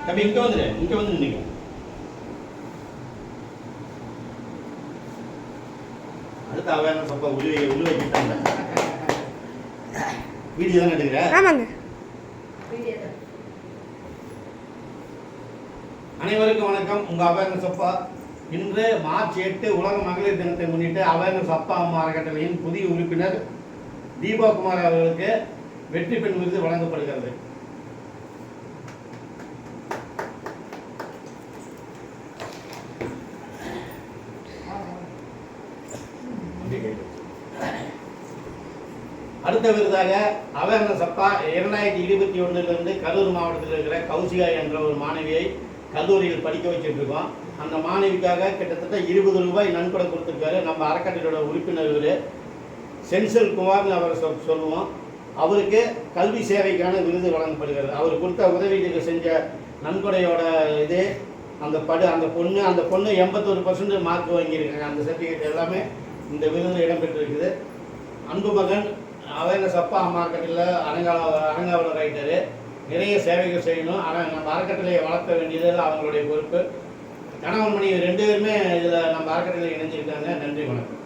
தம்பி இங்கே வந்துடு, இங்கே வந்து நின்றுங்க. அடுத்த அவேர்னஸ் அப்போ உள்ள வச்சுட்டாங்க. வீடியோ தானே எடுக்கிற? ஆமாங்க. அனைவருக்கும் வணக்கம். உங்கள் அவேர்னஸ் அப்பா இன்று மார்ச் 8 உலக மகளிர் தினத்தை முன்னிட்டு அவேர்னஸ் அப்பா அம்மா அறக்கட்டளையின் புதிய உறுப்பினர் தீபாகுமார் அவர்களுக்கு வெற்றி பெண் விருது வழங்கப்படுகிறது. அடுத்த விருதாக அவேர்னஸ் அப்பா 2021 கரூர் மாவட்டத்தில் இருக்கிற கௌசிகா என்ற ஒரு மாணவியை கல்லூரியில் படிக்க வச்சுட்டு இருக்கோம். அந்த மாணவிக்காக கிட்டத்தட்ட 20 ரூபாய் நன்கொடை கொடுத்துருக்காரு. நம்ம அறக்கட்டளையோட உறுப்பினர் இவர் சென்சல் குமார்னு அவர் சொல்லுவோம். அவருக்கு கல்வி சேவைக்கான விருது வழங்கப்படுகிறது. அவர் கொடுத்த உதவிகளுக்கு செஞ்ச நன்கொடையோட இது அந்த பொண்ணு 81% மார்க் வாங்கியிருக்காங்க. அந்த சர்டிஃபிகேட் எல்லாமே இந்த விருதில் இடம்பெற்றிருக்குது. அன்பு மகன் அவேர்னஸ் அப்பா அம்மா அறக்கட்டளையில் அறங்காவலர் ஆகிட்டாரு. நிறைய சேவைகள் செய்யணும். ஆனால் நம்ம அறக்கட்டளையை வளர்க்க வேண்டியது அவங்களுடைய பொறுப்பு. கணவன் மனைவி 2 பேருமே இதில் நம்ம அறக்கட்டளையில் இணைஞ்சிருக்காங்க. நன்றி, வணக்கம்.